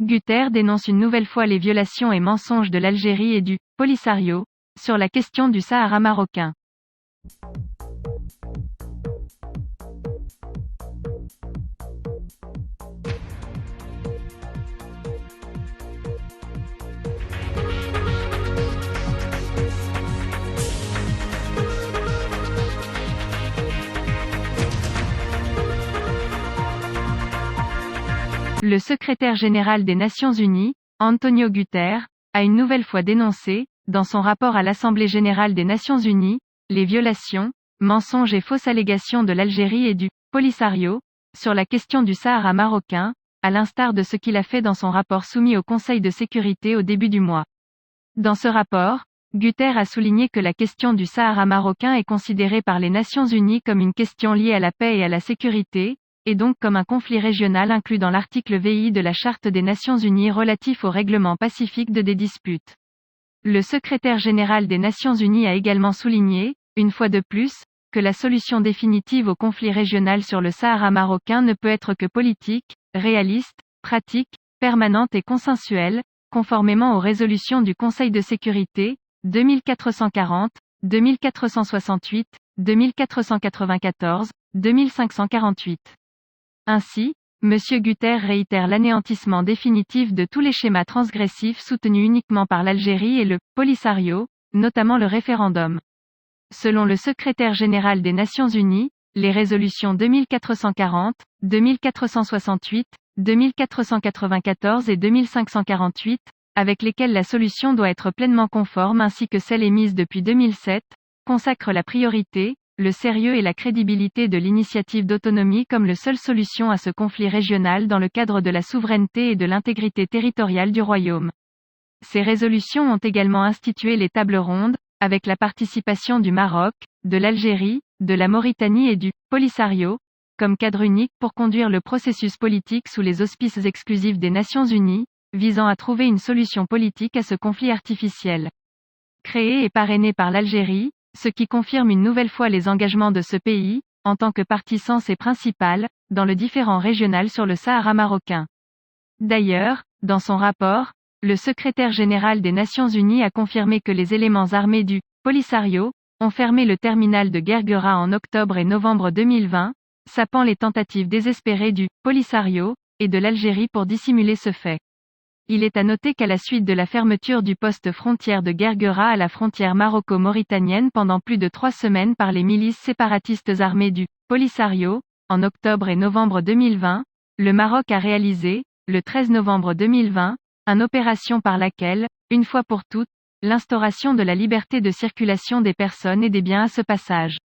Guterres dénonce une nouvelle fois les violations et mensonges de l'Algérie et du « Polisario » sur la question du Sahara marocain. Le secrétaire général des Nations Unies, Antonio Guterres, a une nouvelle fois dénoncé, dans son rapport à l'Assemblée générale des Nations unies, les violations, mensonges et fausses allégations de l'Algérie et du Polisario sur la question du Sahara marocain, à l'instar de ce qu'il a fait dans son rapport soumis au Conseil de sécurité au début du mois. Dans ce rapport, Guterres a souligné que la question du Sahara marocain est considérée par les Nations unies comme une question liée à la paix et à la sécurité, et donc comme un conflit régional inclus dans l'article VI de la Charte des Nations unies relatif au règlement pacifique des disputes. Le secrétaire général des Nations unies a également souligné, une fois de plus, que la solution définitive au conflit régional sur le Sahara marocain ne peut être que politique, réaliste, pratique, permanente et consensuelle, conformément aux résolutions du Conseil de sécurité, 2440, 2468, 2494, 2548. Ainsi, M. Guterres réitère l'anéantissement définitif de tous les schémas transgressifs soutenus uniquement par l'Algérie et le Polisario, notamment le référendum. Selon le secrétaire général des Nations unies, les résolutions 2440, 2468, 2494 et 2548, avec lesquelles la solution doit être pleinement conforme ainsi que celles émises depuis 2007, consacrent la priorité, le sérieux et la crédibilité de l'initiative d'autonomie comme la seule solution à ce conflit régional dans le cadre de la souveraineté et de l'intégrité territoriale du royaume. Ces résolutions ont également institué les tables rondes, avec la participation du Maroc, de l'Algérie, de la Mauritanie et du Polisario, comme cadre unique pour conduire le processus politique sous les auspices exclusifs des Nations unies, visant à trouver une solution politique à ce conflit artificiel. Créé et parrainé par l'Algérie, ce qui confirme une nouvelle fois les engagements de ce pays, en tant que partie sens et principale, dans le différend régional sur le Sahara marocain. D'ailleurs, dans son rapport, le secrétaire général des Nations unies a confirmé que les éléments armés du Polisario ont fermé le terminal de Guerguera en octobre et novembre 2020, sapant les tentatives désespérées du Polisario et de l'Algérie pour dissimuler ce fait. Il est à noter qu'à la suite de la fermeture du poste frontière de Guerguera à la frontière maroco-mauritanienne pendant plus de 3 semaines par les milices séparatistes armées du Polisario, en octobre et novembre 2020, le Maroc a réalisé, le 13 novembre 2020, une opération par laquelle, une fois pour toutes, l'instauration de la liberté de circulation des personnes et des biens à ce passage.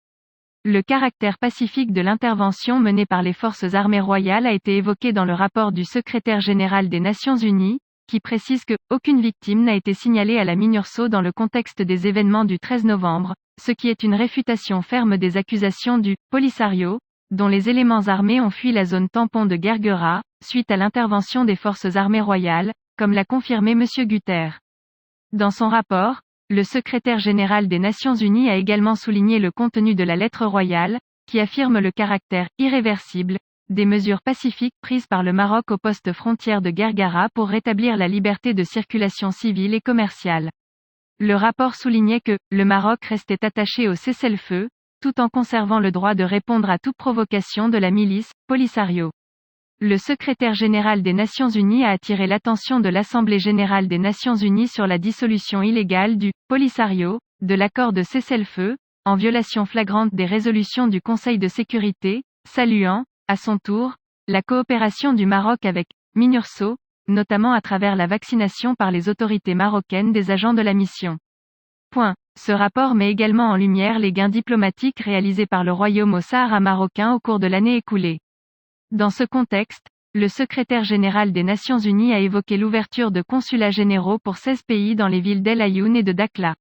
Le caractère pacifique de l'intervention menée par les forces armées royales a été évoqué dans le rapport du secrétaire général des Nations unies, qui précise que aucune victime n'a été signalée à la MINURSO dans le contexte des événements du 13 novembre, ce qui est une réfutation ferme des accusations du Polisario, dont les éléments armés ont fui la zone tampon de Guerguera, suite à l'intervention des forces armées royales, comme l'a confirmé M. Guterres. Dans son rapport, le secrétaire général des Nations unies a également souligné le contenu de la lettre royale, qui affirme le caractère irréversible des mesures pacifiques prises par le Maroc au poste frontière de Guerguera pour rétablir la liberté de circulation civile et commerciale. Le rapport soulignait que le Maroc restait attaché au cessez-le-feu, tout en conservant le droit de répondre à toute provocation de la milice Polisario. Le secrétaire général des Nations unies a attiré l'attention de l'Assemblée générale des Nations unies sur la dissolution illégale du Polisario, de l'accord de cessez-le-feu, en violation flagrante des résolutions du Conseil de sécurité, saluant, à son tour, la coopération du Maroc avec MINURSO, notamment à travers la vaccination par les autorités marocaines des agents de la mission. Ce rapport met également en lumière les gains diplomatiques réalisés par le Royaume au Sahara marocain au cours de l'année écoulée. Dans ce contexte, le secrétaire général des Nations unies a évoqué l'ouverture de consulats généraux pour 16 pays dans les villes d'El Ayoun et de Dakhla.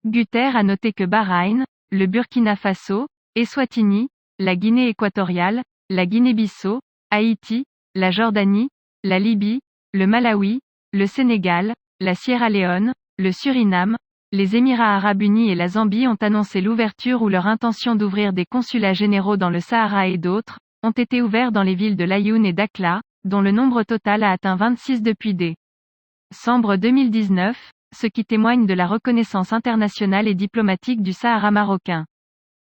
Guterres a noté que Bahreïn, le Burkina Faso, Eswatini, la Guinée équatoriale, la Guinée-Bissau, Haïti, la Jordanie, la Libye, le Malawi, le Sénégal, la Sierra Leone, le Suriname, les Émirats arabes unis et la Zambie ont annoncé l'ouverture ou leur intention d'ouvrir des consulats généraux dans le Sahara et d'autres, ont été ouverts dans les villes de l'Ayoun et Dakhla, dont le nombre total a atteint 26 depuis décembre 2019, ce qui témoigne de la reconnaissance internationale et diplomatique du Sahara marocain.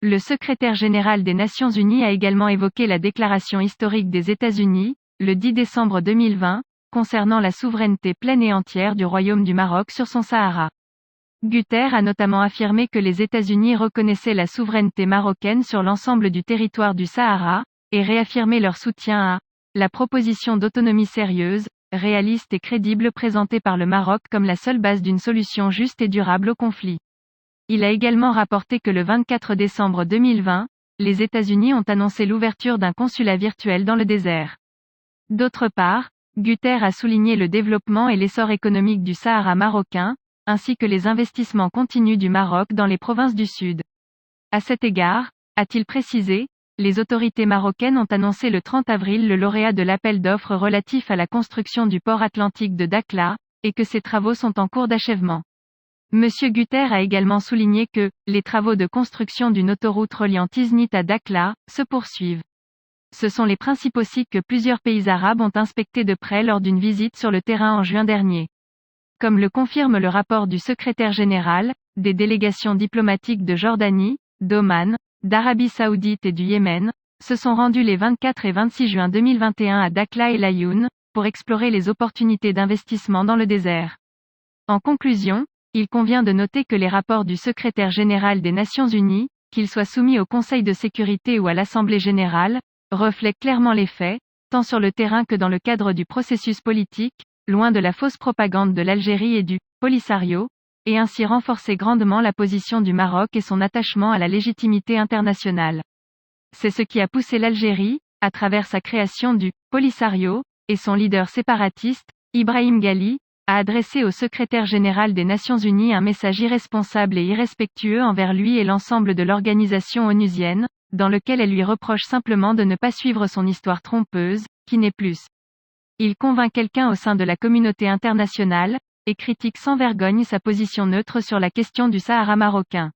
Le secrétaire général des Nations Unies a également évoqué la déclaration historique des États-Unis, le 10 décembre 2020, concernant la souveraineté pleine et entière du Royaume du Maroc sur son Sahara. Guterres a notamment affirmé que les États-Unis reconnaissaient la souveraineté marocaine sur l'ensemble du territoire du Sahara, et réaffirmé leur soutien à la proposition d'autonomie sérieuse, réaliste et crédible présentée par le Maroc comme la seule base d'une solution juste et durable au conflit. Il a également rapporté que le 24 décembre 2020, les États-Unis ont annoncé l'ouverture d'un consulat virtuel dans le désert. D'autre part, Guterres a souligné le développement et l'essor économique du Sahara marocain, ainsi que les investissements continus du Maroc dans les provinces du Sud. À cet égard, a-t-il précisé, les autorités marocaines ont annoncé le 30 avril le lauréat de l'appel d'offres relatif à la construction du port atlantique de Dakhla, et que ces travaux sont en cours d'achèvement. Monsieur Guterres a également souligné que les travaux de construction d'une autoroute reliant Tiznit à Dakhla se poursuivent. Ce sont les principaux sites que plusieurs pays arabes ont inspectés de près lors d'une visite sur le terrain en juin dernier. Comme le confirme le rapport du secrétaire général, des délégations diplomatiques de Jordanie, d'Oman, d'Arabie Saoudite et du Yémen se sont rendues les 24 et 26 juin 2021 à Dakhla et Laayoune, pour explorer les opportunités d'investissement dans le désert. En conclusion, il convient de noter que les rapports du secrétaire général des Nations Unies, qu'ils soient soumis au Conseil de sécurité ou à l'Assemblée générale, reflètent clairement les faits, tant sur le terrain que dans le cadre du processus politique, loin de la fausse propagande de l'Algérie et du Polisario, et ainsi renforcer grandement la position du Maroc et son attachement à la légitimité internationale. C'est ce qui a poussé l'Algérie, à travers sa création du Polisario, et son leader séparatiste, Ibrahim Ghali, a adressé au secrétaire général des Nations Unies un message irresponsable et irrespectueux envers lui et l'ensemble de l'organisation onusienne, dans lequel elle lui reproche simplement de ne pas suivre son histoire trompeuse, qui n'est plus. Il convainc quelqu'un au sein de la communauté internationale, et critique sans vergogne sa position neutre sur la question du Sahara marocain.